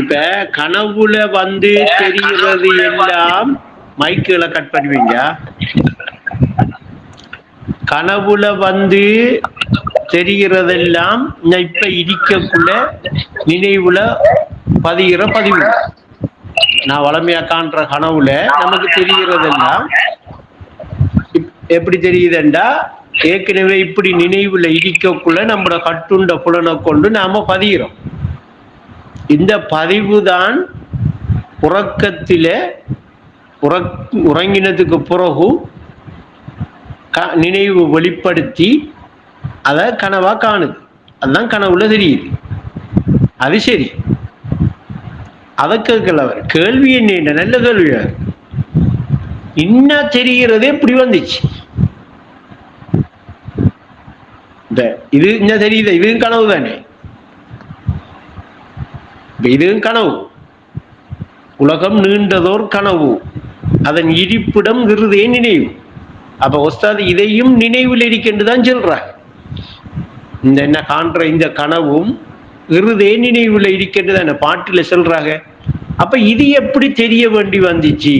இப்ப கனவுல தெரிகிறது எல்லாம் மைக்குகளை கட் பண்ணுவீங்க. கனவுல தெரிகிறதெல்லாம் இப்ப இருக்கக்குள்ள நினைவுல பதிகிற பதிவு. நான் வளமையா காண்ற கனவுல நமக்கு தெரிகிறதெல்லாம் எப்படி தெரியுதுண்டா, ஏற்கனவே இப்படி நினைவுல இருக்கக்குள்ள நம்மளோட கட்டுண்ட புலனை கொண்டு நாம பதிகிறோம். இந்த பதிவு தான் உறக்கத்தில உறங்கினதுக்கு பிறகு நினைவு வெளிப்படுத்தி அதை கனவா காணுது. அதுதான் கனவுல தெரியுது. அது சரி, அதை கேட்கல அவர். கேள்வி என்ன? நல்ல கேள்வி. இன்னும் தெரிகிறதே இப்படி வந்துச்சு. இது என்ன தெரியுது? இதுவும் கனவு தானே. இதுவும் கனவு. உலகம் நீண்டதோர் கனவு, அதன் இருப்பிடம் இருதே நினைவு. அப்ப ஒஸ்தாது இதையும் நினைவில் இருக்கின்றுதான் சொல்றாங்க. இந்த என்ன காண்ற இந்த கனவும் இருதே நினைவுல இருக்கின்றதான பாட்டுல சொல்றாங்க. அப்ப இது எப்படி தெரிய வேண்டி வந்துச்சு?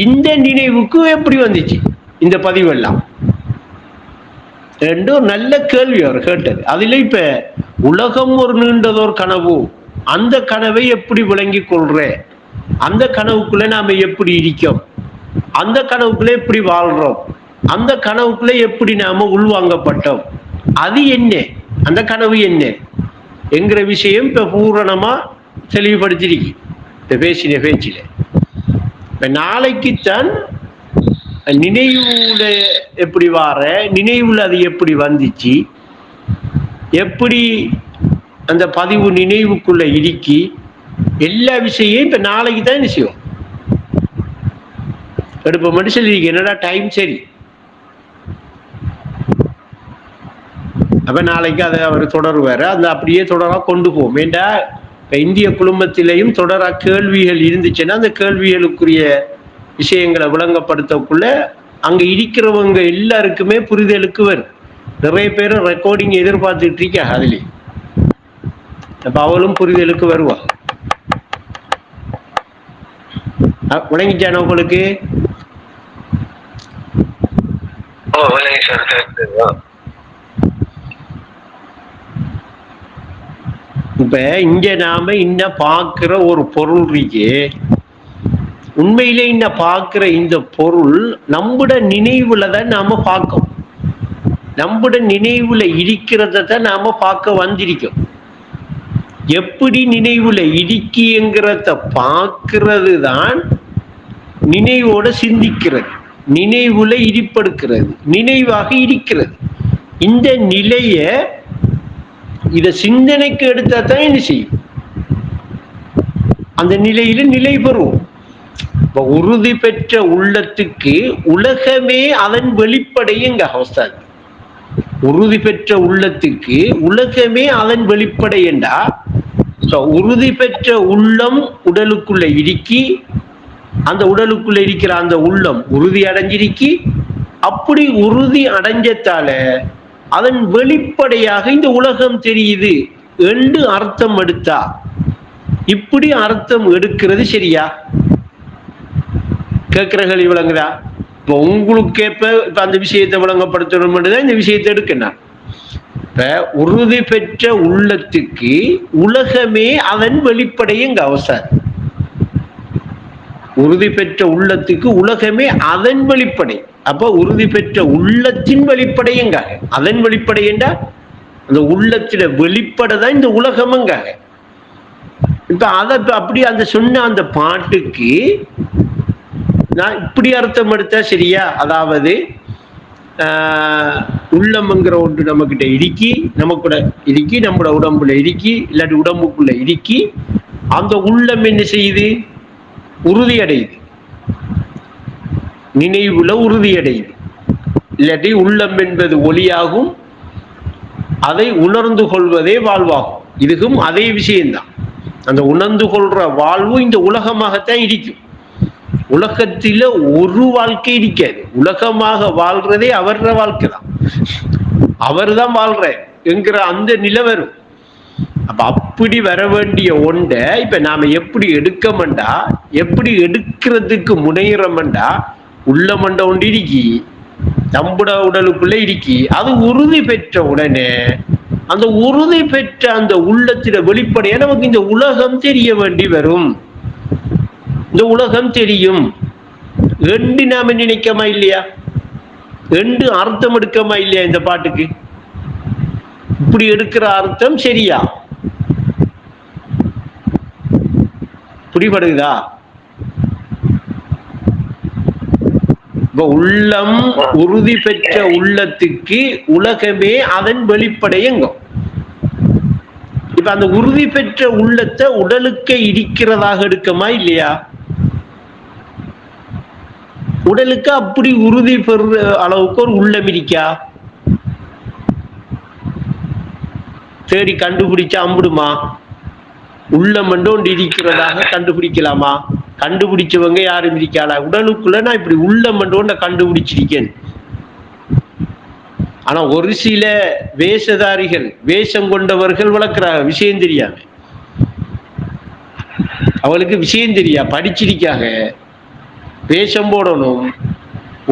இந்த நினைவுக்கு எப்படி வந்துச்சு இந்த பதிவெல்லாம்? ரெண்டும் நல்ல கேள்வி அவர் கேட்டது. அதுல இப்ப உலகம் ஒரு நீண்டதோர் கனவு, அந்த கனவை எப்படி விளங்கி கொள்ற, அந்த கனவுக்குள்ள நாம எப்படி இருக்கோம், அந்த கனவுக்குள்ள எப்படி வாழ்றோம், அந்த கனவுக்குள்ள எப்படி நாம உள்வாங்கப்பட்டோம், அது என்ன, அந்த கனவு என்ன என்கிற விஷயம் இப்ப பூரணமா தெளிவுபடுத்திருக்கு இப்ப பேசின பேச்சில. இப்ப நாளைக்குத்தான் நினைவுல எப்படி வார, நினைவுல அது எப்படி வந்துச்சு, எப்படி அந்த பதிவு நினைவுக்குள்ள இருக்கி, எல்லா விஷயம் இப்ப நாளைக்கு தான் விஷயம் எடுப்ப மட்டும் சொல்லிருக்கு. என்னடா டைம் சரி. அப்ப நாளைக்கு அதை அவர் தொடருவாரு. அந்த அப்படியே தொடரா கொண்டு போவோம். ஏண்டா இப்ப இந்திய குடும்பத்திலையும் தொடரா கேள்விகள் இருந்துச்சுன்னா அந்த கேள்விகளுக்குரிய விஷயங்களை விளங்கப்படுத்தக்குள்ள அங்க இருக்கிறவங்க எல்லாருக்குமே புரிதலுக்கு வரும். நிறைய பேர் ரெக்கார்டிங் எதிர்பார்த்துட்டு இருக்கா. அதுலயும் அப்ப அவளும் புரிதலுக்கு வருவா. விளங்கிச்சான உங்களுக்கு? இப்ப இங்க நாம இன்ன பாக்குற ஒரு பொருள் இருக்கு. உண்மையிலே இன்ன பாக்குற இந்த பொருள் நம்முட நினைவுல தான் நாம பார்க்கோம். நம்முட நினைவுல இருக்கிறத தான் நாம பார்க்க வந்திருக்கோம். எப்படி நினைவுல இடிக்குங்கிறத பார்க்கிறது தான் நினைவோட சிந்திக்கிறது, நினைவுல இடிப்படுக்கிறது, நினைவாக இருக்கிறது. இந்த நிலைய இத சிந்தனைக்கு எடுத்தா தான் என்ன செய்யும், அந்த நிலையில நிலை பெறும். உறுதி பெற்ற உள்ளத்துக்கு உலகமே அதன் வெளிப்படையுங்க அவஸ்தாது. உறுதி பெற்ற உள்ளத்துக்கு உலகமே அதன் வெளிப்படை என்றா, உறுதி பெற்ற உள்ளம் உடலுக்குள்ள இருக்கி, அந்த உடலுக்குள்ள இருக்கிற அந்த உள்ளம் உறுதி அடைஞ்சிருக்கி, அப்படி உறுதி அடைஞ்சத்தால அதன் வெளிப்படையாக இந்த உலகம் தெரியுது என்று அர்த்தம் எடுத்தா, இப்படி அர்த்தம் எடுக்கிறது சரியா? கேட்கிறகள் விளங்குதா? இப்ப உங்களுக்கு இப்ப அந்த விஷயத்தை விளங்கப்படுத்தணும் தான் இந்த விஷயத்தை எடுக்கணும். இப்ப உறுதி பெற்ற உள்ளத்துக்கு உலகமே அதன் வெளிப்படையுங்க அவசரம். உறுதி பெற்ற உள்ளத்துக்கு உலகமே அதன் வெளிப்படை. அப்ப உறுதி பெற்ற உள்ளத்தின் வெளிப்படையுங்க, அதன் வெளிப்படை என்றா அந்த உள்ளத்தில வெளிப்படைதான் இந்த உலகமுங்காக. இப்ப அதை அப்படி அந்த சொன்ன அந்த பாட்டுக்கு நான் இப்படி அர்த்தம் எடுத்தா சரியா? அதாவது உள்ளம்ங்கிற ஒன்று நம்ம கிட்ட இருக்கி, நமக்குள்ள இருக்கி, நம்மளோட உடம்புல இருக்கி, இல்லாட்டி உடம்புக்குள்ள இருக்கி, அந்த உள்ளம் என்ன செய்யுது? உறுதி அடையுது, நினைவுல உறுதி அடையுது. இல்லாட்டி உள்ளம் என்பது ஒளியாகும், அதை உணர்ந்து கொள்வதே வாழ்வாகும். இதுக்கும் அதே விஷயம்தான். அந்த உணர்ந்து கொள்ற வாழ்வு இந்த உலகமாகத்தான் இருக்கும். உலகத்தில ஒரு வாழ்க்கை இருக்காது. உலகமாக வாழ்றதே அவர வாழ்க்கை தான், அவர் தான் வாழ்ற என்கிற அந்த நிலை வரும். அப்ப அப்படி வர வேண்டிய ஒன்றை இப்ப நாம எப்படி எடுக்கமெண்டா, எப்படி எடுக்கிறதுக்கு முனைகிறோம்டா, உள்ள மண்ட ஒன்று இருக்கி, தம்புட உடலுக்குள்ள இருக்கி, அது உறுதி பெற்ற உடனே அந்த உறுதி பெற்ற அந்த உள்ளத்தில வெளிப்படைய நமக்கு இந்த உலகம் தெரிய வேண்டி வரும். இந்த உலகம் தெரியும் என்று நாம நினைக்கமா இல்லையா? என்று அர்த்தம் எடுக்கமா இல்லையா? இந்த பாட்டுக்கு இப்படி எடுக்கிற அர்த்தம் சரியா? புரிபடுதா? இப்ப உள்ளம் உறுதி பெற்ற உள்ளத்துக்கு உலகமே அதன் வெளிப்படையங்கும். இப்ப அந்த உறுதி பெற்ற உள்ளத்தை உடலுக்கு இருக்கிறதாக எடுக்கமா இல்லையா? உடலுக்கு அப்படி உறுதி பெறுற அளவுக்கு ஒரு உள்ளம் இருக்கா? தேடி கண்டுபிடிச்சா அம்பிடுமா? உள்ளம் ஒன்று இருக்கிறதாக கண்டுபிடிக்கலாமா? கண்டுபிடிச்சவங்க யாரும் இருக்காளா? உடலுக்குள்ள நான் இப்படி உள்ளம் ஒன்று கண்டுபிடிச்சிருக்கேன். ஆனா ஒரு சில வேஷதாரிகள், வேஷம் கொண்டவர்கள் வளர்க்கிறாங்க, விஷயம் தெரியாம. அவளுக்கு விஷயம் தெரியா, படிச்சிருக்காங்க, வேஷம் போடணும்,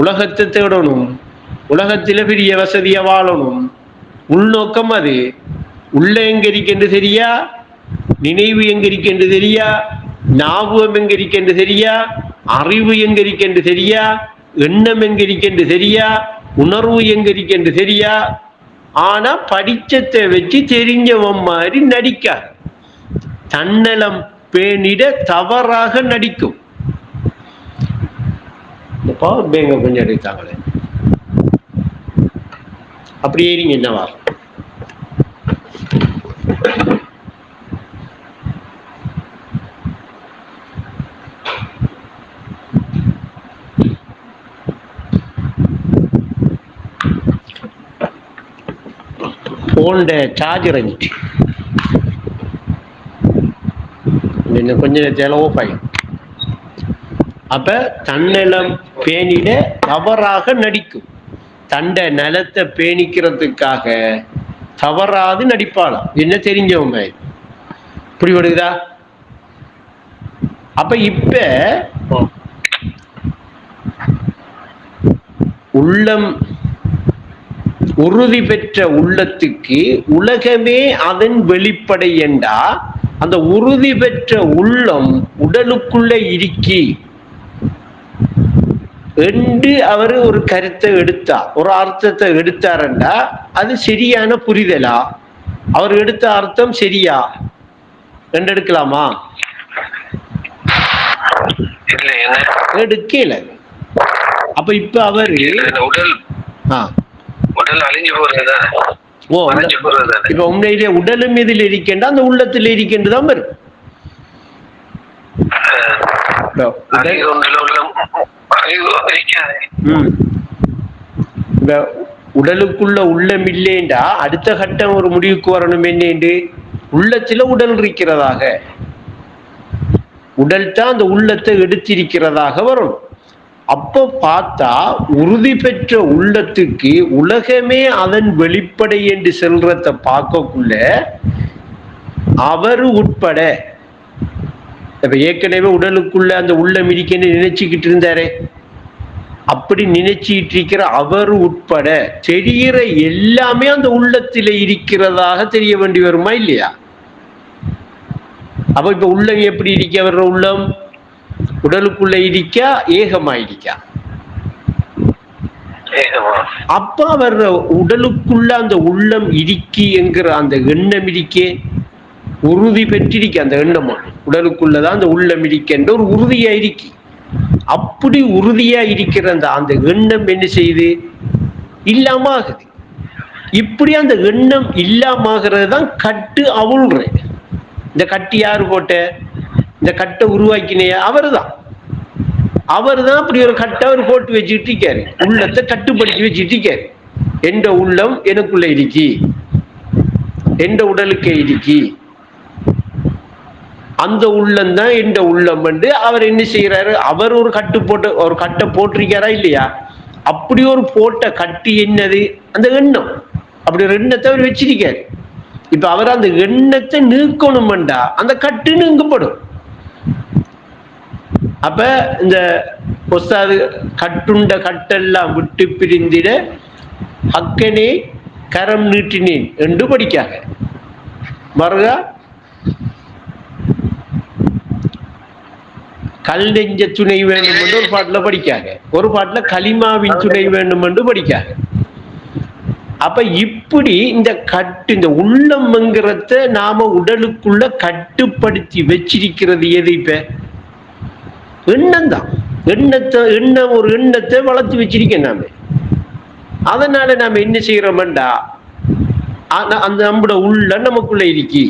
உலகத்தை தேடணும், உலகத்தில பெரிய வசதியா வாழணும், உள்நோக்கம் அது. உள்ள எங்க இருக்கென்று தெரியா, நினைவு எங்க இருக்கென்று தெரியா, ஞாபகம் எங்க இருக்கென்று தெரியா, அறிவு எங்க இருக்கென்று தெரியா, எண்ணம் எங்க இருக்கென்று தெரியா, உணர்வு எங்க இருக்கென்று தெரியா. ஆனா படிச்சத்தை வச்சு தெரிஞ்சவன் மாதிரி நடிக்கார். தன்னலம் பேணிட தவறாக நடிக்கும். பவர் பேங்க கொஞ்சம் எடுத்தாங்களே, அப்படி ஏறிங்க என்னவா? போன்ட சார்ஜ் இறங்கிட்டு இன்னும் கொஞ்ச நேரத்தில் ஆஃப் ஆகிடும். அப்ப தன்னலம் பேணிட தவறாக நடிக்கும். தண்ட நலத்தை பேணிக்கிறதுக்காக தவறாது நடிப்பாளாம். என்ன தெரிஞ்சவங்க புரிவடுதா? அப்ப இப்ப உள்ளம் உறுதி பெற்ற உள்ளத்துக்கு உலகமே அதன் வெளிப்படை என்றா, அந்த உறுதி பெற்ற உள்ளம் உடலுக்குள்ள இருக்கி என்று அவர் ஒரு கருத்தை எடுத்தார், ஒரு அர்த்தத்தை எடுத்தாருண்டா அது சரியான புரிதலா? அவர் எடுத்த அர்த்தம் சரியா என்று எடுக்கலாமா? எடுக்கல. அப்ப இப்ப அவரு உடல் அழிஞ்சு போறது. இப்ப உண்மையிலே உடலும் இதில் இருக்கின்ற அந்த உள்ளத்தில் இருக்கின்றதான் வரும். உடலுக்குள்ள உள்ளம் இல்லைண்டா அடுத்த கட்டம் ஒரு முடிவுக்கு வரணும். என்னண்டு உள்ளத்துல உடல் இருக்கிறதாக, உடல் தான் அந்த உள்ளத்தை எடுத்திருக்கிறதாக வரும். அப்ப பார்த்தா உறுதி பெற்ற உள்ளத்துக்கு உலகமே அதன் வெளிப்படை என்று செல்றத பார்க்கக்குள்ள அவரு உட்பட, இப்ப ஏற்கனவே உடலுக்குள்ள அந்த உள்ளம் இருக்கேன்னு நினைச்சுக்கிட்டு இருந்தாரே, அப்படி நினைச்சிட்டு இருக்கிற அவர் உட்பட தெரிகிற எல்லாமே அந்த உள்ளத்தில இருக்கிறதாக தெரிய வேண்டி வருமா இல்லையா? அப்ப இப்ப உள்ளம் எப்படி இருக்க, வர்ற உள்ளம் உடலுக்குள்ள இருக்கா ஏகமாயிருக்கா? அப்ப வர்ற உடலுக்குள்ள அந்த உள்ளம் இருக்கி என்கிற அந்த எண்ணம் இருக்கே, உறுதி பெற்றிருக்க அந்த எண்ணம் உடலுக்குள்ளதான் அந்த உள்ளம் இருக்கின்ற ஒரு உறுதியா இருக்கி. அப்படி உறுதியா இருக்கிற அந்த எண்ணம் என்ன செய்யுது? இல்லாம ஆகுது. இப்படி அந்த எண்ணம் இல்லாம ஆகிறது தான் கட்டு அவுள்ற. இந்த கட்டு யாரு போட்ட? இந்த கட்டை உருவாக்கினையா அவரு தான். அவர் தான் அப்படி ஒரு கட்டை அவர் போட்டு வச்சுட்டு இருக்காரு, உள்ளத்தை கட்டுப்படுத்தி வச்சுட்டு இருக்காரு. எந்த உள்ளம் எனக்குள்ள இருக்கி, எந்த உடலுக்கு இருக்கி, அந்த உள்ளம் தான் எந்த உள்ளம் வந்து அவர் என்ன செய்யறாரு? அவர் ஒரு கட்டு போட்டு ஒரு கட்டை போட்டிருக்காரா இல்லையா? அப்படி ஒரு போட்ட கட்டு என்னது? அந்த எண்ணம். அப்படி ஒரு எண்ணத்தை அவர் வச்சிருக்காரு. இப்ப அவர் அந்த எண்ணத்தை நீக்கணும்டா அந்த கட்டு நீங்கப்படும். அப்ப இந்த ஒஸ்தாது கட்டுண்ட கட்டெல்லாம் விட்டு பிரிந்திட ஹக்கனே கரம் நீட்டினேன் என்று படிக்காக. மறுகா கல் நெஞ்ச துணை வேண்டும் என்று ஒரு பாட்டுல படிக்காங்க, ஒரு பாட்டுல களிமாவின் துணை வேண்டும் என்று படிக்காங்க. அப்ப இப்படி இந்த கட்டு, இந்த உள்ளம்ங்கிறத நாம உடலுக்குள்ள கட்டுப்படுத்தி வச்சிருக்கிறது எது? இப்ப எண்ணம் தான். ஒரு எண்ணத்தை வளர்த்து வச்சிருக்கேன் நாம. அதனால நாம என்ன செய்யறோம்டா, அந்த நம்முடைய உள்ள நமக்குள்ள இருக்கி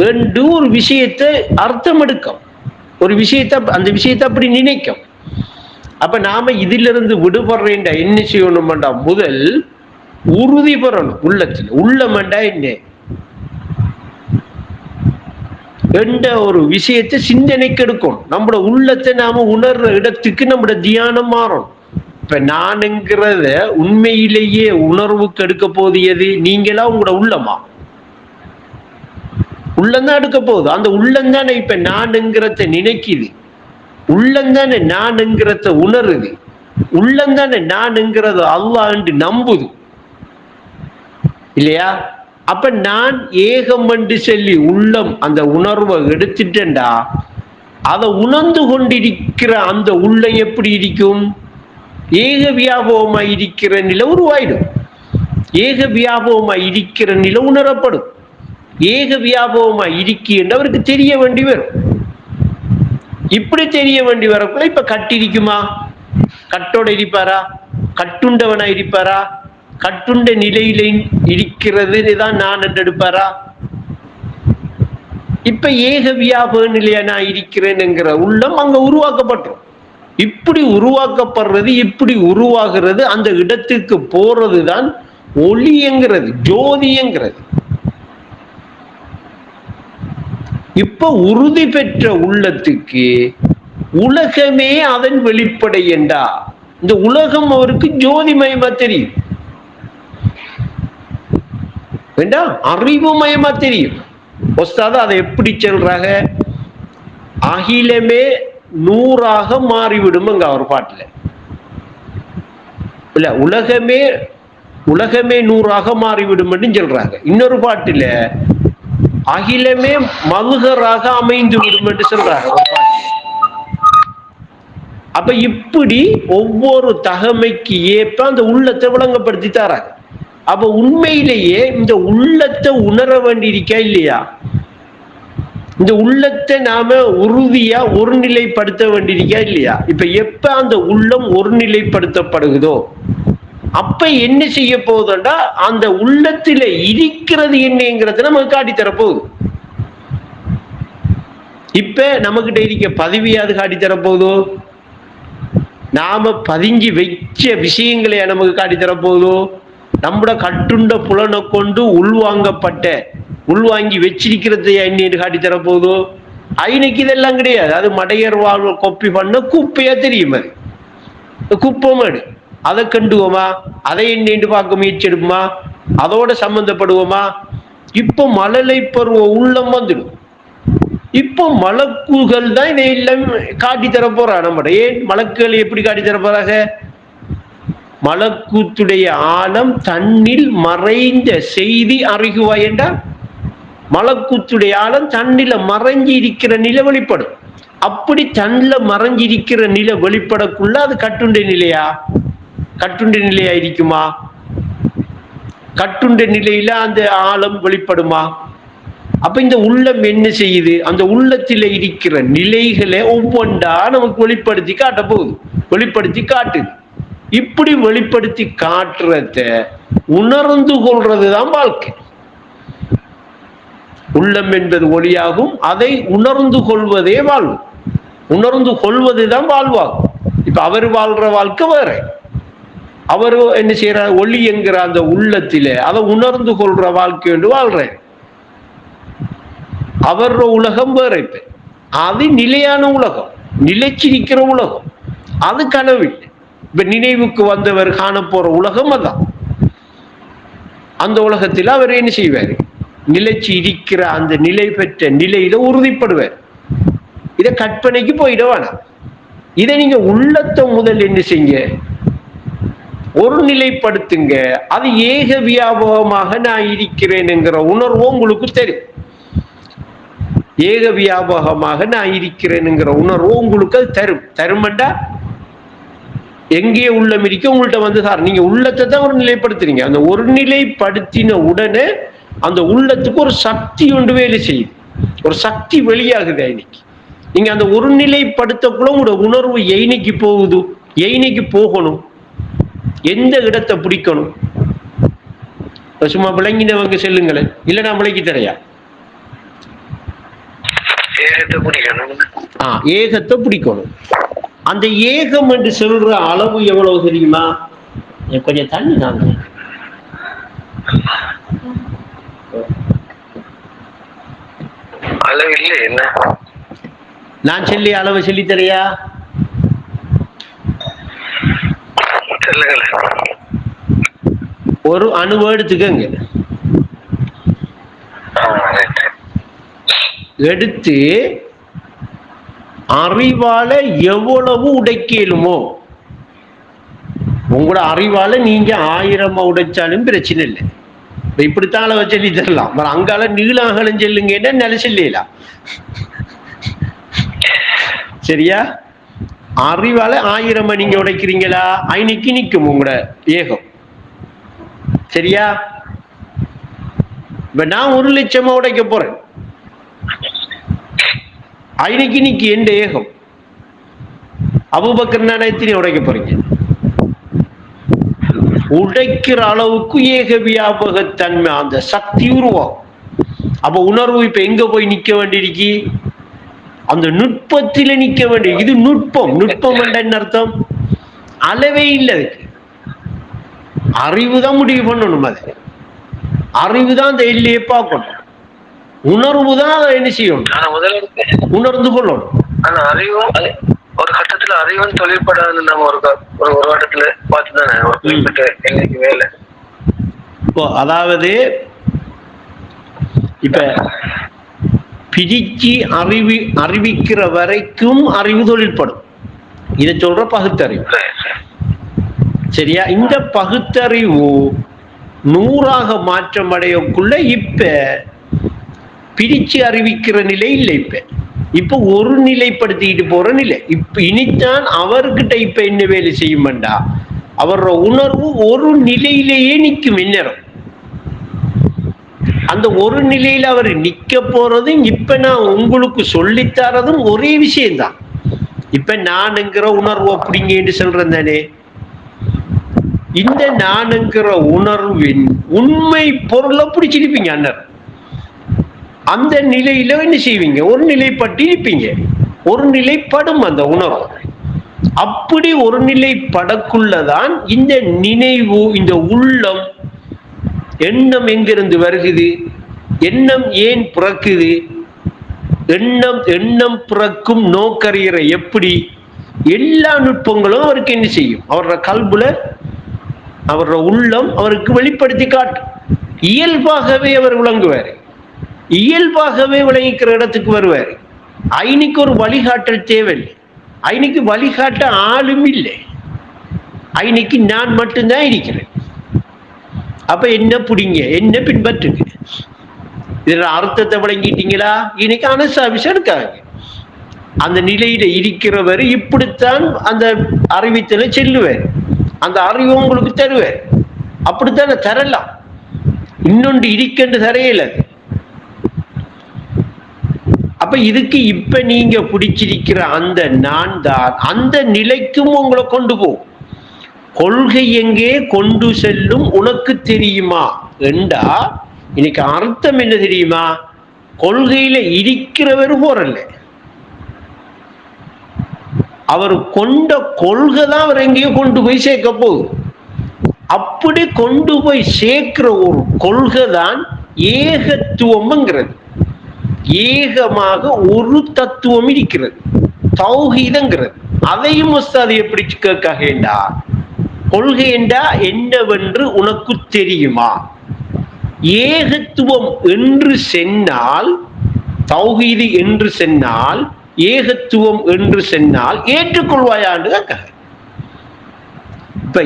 என்று ஒரு விஷயத்தை அர்த்தம் எடுக்கும், ஒரு விஷயத்தை அந்த விஷயத்தை அப்படி நினைக்கும். அப்ப நாம இதிலிருந்து விடுபடுறேன்டா என்ன செய்யணும்டா, முதல் உறுதி பெறணும் உள்ளத்தில். உள்ளமண்டா என்ன என்ற ஒரு விஷயத்தை சிந்தனைக்கு எடுக்கும். நம்மளோட உள்ளத்தை நாம உணர்ற இடத்துக்கு நம்மளோட தியானம் மாறும். இப்ப நானுங்கிறத உண்மையிலேயே உணர்வுக்கு எடுக்க போகுது எது? நீங்களா உங்களோட உள்ளமா? உள்ளம்தான் எடுக்க போகுது. அந்த உள்ளம் தானே இப்ப நானுங்கிறத நினைக்குது, உள்ளம் தானே நானுங்கிறத உணருது, உள்ளம் தானே நானுங்கிறது அல்லாஹ் என்று நம்புது இல்லையா? அப்ப நான் ஏகம் என்று சொல்லி உள்ளம் அந்த உணர்வை எடுத்துட்டேன்டா, அதை உணர்ந்து கொண்டிருக்கிற அந்த உள்ளம் எப்படி இருக்கும்? ஏக வியாபகமா இருக்கிற நிலை உருவாயிடும். ஏக வியாபகமா இருக்கிற நிலை உணரப்படும். ஏக வியாபகமா இருக்கின்ற அவருக்கு தெரிய வேண்டி வரும். இப்படி தெரிய வேண்டி வரக்குள்ள இப்ப கட்டிருக்குமா? கட்டோட இருப்பாரா? கட்டுண்டவனா இருப்பாரா? கட்டுண்ட நிலையில இருக்கிறது தான் நான் என்று எடுப்பாரா? இப்ப ஏக வியாபக நிலையா நான் இருக்கிறேன்ங்கிற உள்ளம் அங்க உருவாக்கப்பட்டோம். இப்படி உருவாக்கப்படுறது, இப்படி உருவாகிறது, அந்த இடத்துக்கு போறதுதான் ஒளிங்கிறது, ஜோதிங்கிறது. இப்ப உறுதி பெற்ற உள்ளத்துக்கு உலகமே அதன் வெளிப்படை என்றா, இந்த உலகம் அவருக்கு ஜோதிமயமா தெரியும், வேண்டாம் அறிவுமயமா தெரியும். ஒஸ்தாது அதை எப்படி சொல்றாங்க? அகிலமே 100ஆக மாறிவிடும் அவர் பாட்டுல இல்ல, உலகமே 100ஆக மாறிவிடும் சொல்றாங்க. இன்னொரு பாட்டுல அகிலமே மதுகராக அமைந்து விடும் என்று சொல்றாங்க. அப்ப இப்படி ஒவ்வொரு தகமைக்கு ஏற்ப அந்த உள்ளத்தை விளங்கப்படுத்தி தராங்க. அப்ப உண்மையிலேயே இந்த உள்ளத்தை உணர வேண்டியிருக்கா இல்லையா? இந்த உள்ளத்தை நாம உறுதியா ஒருநிலைப்படுத்த வேண்டியிருக்கா இல்லையா? இப்ப எப்ப அந்த உள்ளம் ஒருநிலைப்படுத்தப்படுகிறதோ அப்ப என்ன செய்ய போகுதுன்னா, அந்த உள்ளத்துல இருக்கிறது என்னங்கிறத நமக்கு காட்டித்தர போகுது. இப்ப நமக்கிட்ட இருக்க பதவியாவது காட்டித்தர போகுதோ? நாம பதிஞ்சு வச்ச விஷயங்களை நமக்கு காட்டித்தர போகுதோ? நம்மட கட்டுண்ட புலனை கொண்டு உள்வாங்கி வச்சிருக்கிறத என்னன்னு காட்டித்தர போகுதோ? ஐநக்கு இதெல்லாம் கிடையாது. அது மடையர் வாழ்வு கொப்பி பண்ண குப்பையா தெரியும். அது குப்பமாடு. அதை கண்டுவோமா? அதை என்னன்னு பார்க்க முயற்சி எடுப்போமா? அதோட சம்பந்தப்படுவோமா? இப்போ மழலை பருவ உள்ளம் வந்துடும். இப்போ மலக்குகள் தான் இதையெல்லாம் காட்டித்தர போறா. நம்மட ஏன் மலக்குகள் எப்படி காட்டித்தர போறாங்க? மலக்கூத்துடைய ஆழம் தன்னில் மறைந்த செய்தி அறிகுவாய் என்றால், மலக்கூத்துடைய ஆழம் தன்னில மறைஞ்சி இருக்கிற நிலை வெளிப்படும். அப்படி தன்னில மறைஞ்சிருக்கிற நிலை வெளிப்படக்குள்ள அது கட்டுண்ட நிலையா? கட்டுண்ட நிலையா இருக்குமா? கட்டுண்ட நிலையில அந்த ஆழம் வெளிப்படுமா? அப்ப இந்த உள்ளம் என்ன செய்யுது? அந்த உள்ளத்தில இருக்கிற நிலைகளை ஒவ்வொன்றா நமக்கு வெளிப்படுத்தி காட்ட போகுது, வெளிப்படுத்தி காட்டுது. இப்படி வெளிப்படுத்தி காட்டுறத உணர்ந்து கொள்றதுதான் வாழ்க்கை. உள்ளம் என்பது ஒளியாகும், அதை உணர்ந்து கொள்வதே வாழ்வு. உணர்ந்து கொள்வதுதான் வாழ்வாகும். இப்ப அவர் வாழ்ற வாழ்க்கை வேற. அவரு என்ன செய்யற? ஒளி என்கிற அந்த உள்ளத்திலே அதை உணர்ந்து கொள்ற வாழ்க்கை என்று வாழ்ற. அவர உலகம் வேற. இப்ப அது நிலையான உலகம், நிலைச்சிருக்கிற உலகம், அது கனவில்லை. இப்ப நினைவுக்கு வந்தவர் காண போற உலகம் அதான். அந்த உலகத்தில் அவர் என்ன செய்வாரு? நிலைச்சு இருக்கிற அந்த நிலை பெற்ற நிலையில உறுதிப்படுவார். இதை கற்பனைக்கு போயிட வேணாம். இதை நீங்க உள்ளத்தை முதல் என்ன செய்ய, ஒரு நிலைப்படுத்துங்க. அது ஏக வியாபகமாக நான் இருக்கிறேன்ங்கிற உணர்வு உங்களுக்கு தெரியும். ஏக வியாபகமாக நான் இருக்கிறேன்ங்கிற உணர்வு உங்களுக்கு அது தருமண்டா எங்கே உள்ளம் இருக்க உங்கள்கிட்ட வந்து சார் நீங்க உள்ளத்தை தான் ஒரு நிலைப்படுத்துறீங்க. அந்த ஒரு நிலைப்படுத்தின உடனே அந்த உள்ளத்துக்கு ஒரு சக்தி ஒன்று வேலை செய்யுது, ஒரு சக்தி வெளியாகுது. இன்னைக்கு நீங்க அந்த ஒரு நிலைப்படுத்தக்குள்ள உங்களோட உணர்வு எய்னைக்கு போகுது, எய்னைக்கு போகணும், எந்த இடத்தை பிடிக்கணும். சும்மா விளங்கினவங்க செல்லுங்களேன், இல்ல நான் விளக்கி தரையா? ஏகத்தை பிடிக்கணும். அந்த ஏகம் என்று சொல்ற அளவு எவ்வளவு தெரியுமா? கொஞ்சம் தண்ணி நாங்க அளவு இல்லை. என்ன நான் சொல்லி அளவு சொல்லி தரையா? ஒரு அணுவை எடுத்துக்கங்க, எடுத்து அறிவால எவ்வளவு உடைக்கலுமோ, உங்களோட அறிவால நீங்க 1000 உடைச்சாலும் பிரச்சனை இல்லை. இப்படித்தான் அளவை சொல்லி தரலாம். அங்கால நீளாகலும் சொல்லுங்க நில சொல்லலாம். சரியா? அறிவால 1000 நீங்க உடைக்கிறீங்களா, ஐநைக்கு நிற்கும் உங்களோட ஏகம். சரியா? இப்ப நான் 1,00,000 உடைக்க போறேன், ஐநைக்கு நிக்கு எந்த ஏகம். அபூபக்கர் நான் எத்தனை உடைக்க போறீங்க? உடைக்கிற அளவுக்கு ஏக வியாபகத்தன்மை அந்த சக்தி உருவாகும். அப்ப உணர்வு இப்ப எங்க போய் நிக்க வேண்டியிருக்கு? அந்த நுட்பத்தில நிக்க வேண்டிய. இது நுட்பம். நுட்பம் என்ன அர்த்தம்? அளவே இல்லை அதுக்கு. அறிவுதான் முடிவு பண்ணணும். அது அறிவுதான் அந்த எல்லையை பார்க்கணும். உணர்வு தான் அதை என்ன செய்யணும், உணர்ந்து கொள்ளணும். ஆனா அறிவும் ஒரு கட்டத்துல அறிவும் தொழிற்படாது. நம்ம ஒரு கட்டத்துல பார்த்துதானே ஒரு குறிப்பிட்ட எல்லைக்கு மேல. அதாவது இப்ப பிரிச்சு அறிவிக்கிற வரைக்கும் அறிவு தொழிற்படும். இதை சொல்ற பகுத்தறிவு. சரியா? இந்த பகுத்தறிவு 100ஆக மாற்றம் அடையக்குள்ள இப்ப பிரிச்சு அறிவிக்கிற நிலை இல்லை. இப்ப ஒரு நிலைப்படுத்திட்டு போற நிலை. இப்ப இனித்தான் அவர்கிட்ட இப்ப என்ன வேலை செய்யும்டா, அவரோட உணர்வு ஒரு நிலையிலேயே நிற்கும். இந்நேரம் அந்த ஒரு நிலையில அவர் நிக்க போறதும் இப்ப நான் உங்களுக்கு சொல்லித்தரதும் ஒரே விஷயம்தான். இப்ப நானுங்கிற உணர்வு அப்படிங்க சொல்றேன் தானே. இந்த நானுங்கிற உணர்வின் உண்மை பொருளை பிடிச்சிருப்பீங்க. அண்ணர் அந்த நிலையில என்ன செய்வீங்க, ஒரு நிலைப்பட்டு இருப்பீங்க. ஒரு நிலைப்படும் அந்த உணர்வு. அப்படி ஒரு நிலைப்படக்குள்ளதான் இந்த நினைவு, இந்த உள்ளம், எண்ணம் எங்கிருந்து வருகுது, எண்ணம் ஏன் பிறக்குது, எண்ணம் பிறக்கும் நோக்கறிகிற எப்படி, எல்லா நுட்பங்களும் அவருக்கு என்ன செய்யும், அவரோட கல்புல அவரோட உள்ளம் அவருக்கு வெளிப்படுத்தி காட்டும். இயல்பாகவே அவர் விளங்குவார், இயல்பாகவே விளங்கிக்கிற இடத்துக்கு வருவார். ஐனுக்கு ஒரு வழிகாட்டல் தேவையில்லை, ஐனுக்கு வழிகாட்ட ஆளும் இல்லை, ஐனுக்கு நான் மட்டும்தான் இருக்கிறேன். அப்ப என்ன புடிங்க, என்ன பின்பற்றுங்க. இதுல அர்த்தத்தை விளங்கிட்டீங்களா? இன்னைக்கு அனசாபிஷம் இருக்காங்க. அந்த நிலையில இருக்கிறவர் இப்படித்தான் அந்த அறிவித்தலை செல்லுவார், அந்த அறிவு உங்களுக்கு தருவார். அப்படித்தானே தரலாம், இன்னொன்று இருக்கின்ற தரையில. அப்ப இதுக்கு இப்ப நீங்க பிடிச்சிருக்கிற அந்த நான் தான் அந்த நிலைக்கும் உங்களை கொண்டு போகும். கொள்கை எங்கே கொண்டு செல்லும் உனக்கு தெரியுமா என்றா, இன்னைக்கு அர்த்தம் என்ன தெரியுமா? கொள்கையில இருக்கிறவர் போறல்ல, அவர் கொண்ட கொள்கை தான் அவர் எங்கேயோ கொண்டு போய் சேர்க்க போகுது. அப்படி கொண்டு போய் சேர்க்கிற ஒரு கொள்கை தான் ஏகத்துவம்ங்கிறது. ஏகமாக ஒரு தத்துவம் இருக்கிறது, தௌஹீதங்கிறது. அதையும் உஸ்தாது எப்படி கேட்கா, கொள்கை என்றா என்னவென்று உனக்கு தெரியுமா? ஏகத்துவம் என்று சென்னால், தௌஹீது என்று சென்னால், ஏகத்துவம் என்று சென்னால் ஏற்றுக்கொள்வாயான்னு கேட்க. இப்ப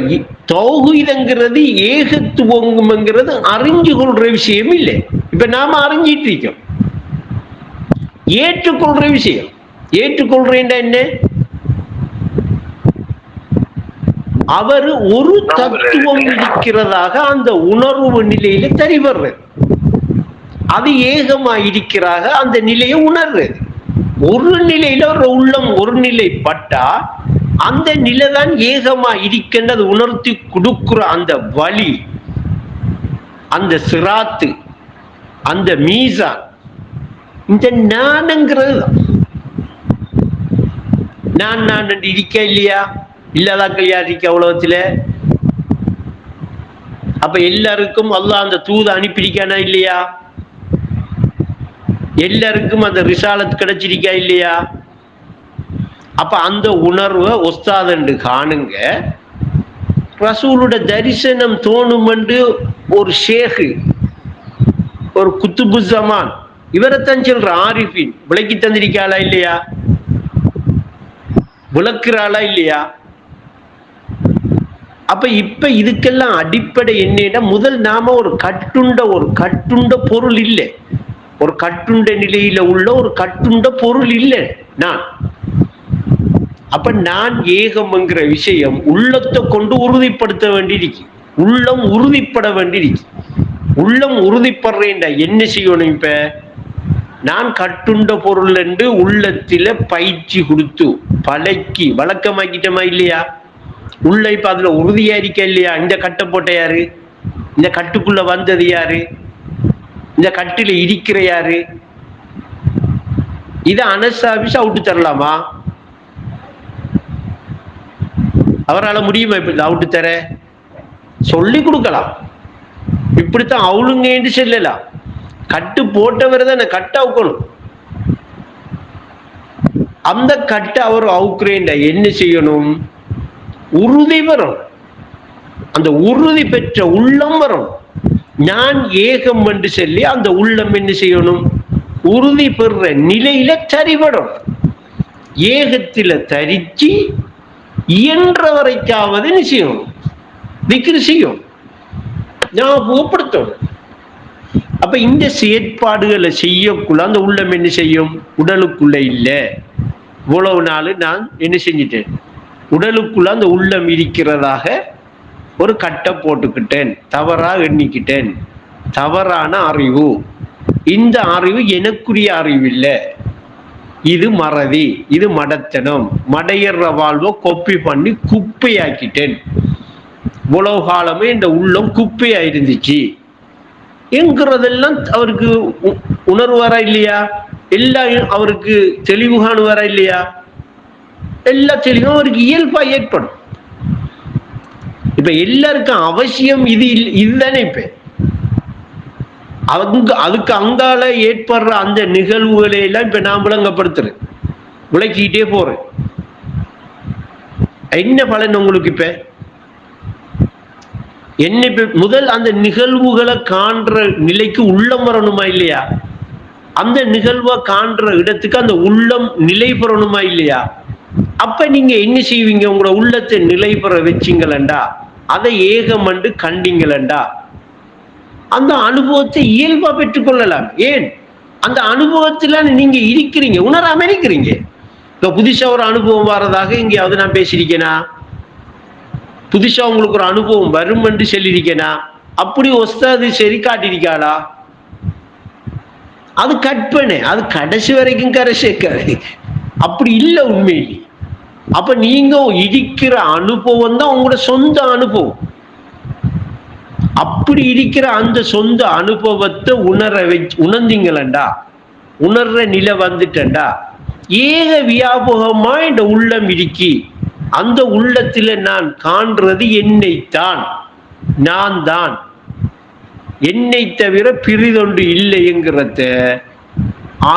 தௌஹீதுங்கிறது ஏகத்துவங்கிறது அறிஞ்சு கொள்ற விஷயம் இல்லை. இப்ப நாம அறிஞ்சிட்டு இருக்கோம். ஏற்றுக்கொள்ற விஷயம், ஏற்றுக்கொள்றேன் என்ன, அவர் ஒரு தத்துவம் இருக்கிறதாக அந்த உணர்வு நிலையில தெரிவர்றது, அது ஏகமா இருக்கிறாக அந்த நிலையை உணர்றது. ஒரு நிலையில ஒரு உள்ளம் ஒரு நிலை பட்டா அந்த நிலைதான் ஏகமா இருக்கின்றது உணர்த்தி கொடுக்கிற அந்த வழி, அந்த சிராத்து, அந்த மீசான், இந்த நான்ங்கிறது தான். நான் இருக்க இல்லையா, இல்லாதாக்கள் யார் இருக்க உலகத்துல? அப்ப எல்லாருக்கும் அல்லாஹ் அந்த தூது அனுப்பியிருக்கானா இல்லையா? எல்லாருக்கும் அந்த ரிசாலத் கிடைச்சிருக்கா இல்லையா? அப்ப அந்த உணர்வை ஒஸ்தாதண்டு காணுங்க. ரசூலுட தரிசனம் தோணும் என்று ஒரு ஷேகு, ஒரு குத்துபு ஜமான், இவரைத்தான் சொல்ற ஆரிஃபின் விளக்கி தந்திருக்காளா இல்லையா? விளக்குறாளா இல்லையா? அப்ப இப்ப இதுக்கெல்லாம் அடிப்படை என்னன்னா, முதல் நாம ஒரு கட்டுண்ட பொருள் இல்லை, ஒரு கட்டுண்ட நிலையில உள்ள ஒரு கட்டுண்ட பொருள் இல்லை நான். அப்ப நான் ஏகம்ங்கிற விஷயம் உள்ளத்தை கொண்டு உறுதிப்படுத்த வேண்டியிருக்கு. உள்ளம் உறுதிப்பட வேண்டியிருக்கு. உள்ளம் உறுதிப்படுறேன்டா என்ன செய்யணும்? இப்ப நான் கட்டுண்ட பொருள் என்று உள்ளத்தில பயிற்சி கொடுத்து பழக்கி வழக்கமாக்கிட்டோமா இல்லையா? உள்ள இப்ப அதுல உறுதியா இருக்க இல்லையா? இந்த கட்டை போட்ட யாரு? இந்த கட்டுக்குள்ள வந்தது யாரு? இந்த கட்டில இருக்கிற யாரு? இதை அனசாபிச்சு அவுட்டு தரலாமா? அவரால் முடியுமா இப்ப அவுட்டு தர? சொல்லி கொடுக்கலாம். இப்படித்தான் அவளுங்க சொல்லலாம். கட்டு போட்டவர் தான் கட்டு அவுக்கணும். அந்த கட்டு அவர் அவுக்குறேன் என்ன செய்யணும்? உறுதி வரும். அந்த உறுதி பெற்ற உள்ளம் வரும். நான் ஏகம் என்று சொல்லி அந்த உள்ளம் என்ன செய்யணும்? உறுதி பெறுற நிலையில தரிபடும். ஏகத்தில தரிச்சு இயன்ற வரைக்காவது செய்யும், திக்ரு செய்யும், ஞாபகப்படுத்தணும். அப்ப இந்த செயற்பாடுகளை செய்யக்குள்ள அந்த உள்ளம் என்ன செய்யும்? உடலுக்குள்ள இல்ல, இவ்வளவு நாள் நான் என்ன செஞ்சிட்டேன்? உடலுக்குள்ள அந்த உள்ளம் இருக்கிறதாக ஒரு கட்டை போட்டுக்கிட்டேன், தவறா எண்ணிக்கிட்டேன், தவறான அறிவு. இந்த அறிவு எனக்குரிய அறிவு இல்லை, இது மறதி, இது மடத்தனம், மடையற வாழ்வை கொப்பி பண்ணி குப்பையாக்கிட்டேன். இவ்வளவு காலமே இந்த உள்ளம் குப்பையா இருந்துச்சு என்கிறதெல்லாம் அவருக்கு உணர்வு வர இல்லையா? எல்லாம் அவருக்கு தெளிவு காண இல்லையா? எல்லா தெளிவும் அவருக்கு இயல்பா ஏற்படும். இப்ப எல்லாருக்கும் அவசியம் இதுதானே. இப்ப அதுக்கு அங்கால ஏற்படுற அந்த நிகழ்வுகளை எல்லாம் இப்ப நான் விளங்கப்படுத்துறேன், விளக்கிட்டே போறேன். என்ன பலன் உங்களுக்கு? இப்ப என்ன? முதல் அந்த நிகழ்வுகளை காண்ற நிலைக்கு உள்ளம் வரணுமா இல்லையா? அந்த நிகழ்வை காண்ற இடத்துக்கு அந்த உள்ளம் நிலை பெறணுமா இல்லையா? அப்ப நீங்க என்ன செய்வீங்க? உங்களோட உள்ளத்தை நிலை பெற வச்சிங்களா, அதை ஏகம் என்று கண்டீங்களா, அந்த அனுபவத்தை இயல்பா பெற்றுக்கொள்ளலாம். ஏன்? அந்த அனுபவத்துல நீங்க இருக்கிறீங்க, உணராம இருக்கிறீங்க. இப்ப புதுசா ஒரு அனுபவம் வர்றதாக எங்கேயாவது நான் பேசியிருக்கேனா? புதுசா உங்களுக்கு ஒரு அனுபவம் வரும் என்று சொல்லியிருக்கேனா? அப்படி ஒஸ்தாது சரி காட்டியிருக்காளா? அது கற்பனை, அது கடைசி வரைக்கும் கரை சேர்க்காது. அப்படி இல்லை உண்மையிலே. அப்ப நீங்க இருக்கிற அனுபவம் தான் உங்களோட சொந்த அனுபவம். அப்படி இருக்கிற அந்த சொந்த அனுபவத்தை உணர்ந்தீங்களா, உணர்ற நிலை வந்துட்டா, ஏக வியாபகமா இந்த உள்ளம் இருக்கி, அந்த உள்ளத்துல நான் காண்றது என்னைத்தான், நான் தான், என்னை தவிர பிரிதொன்று இல்லைங்கிறத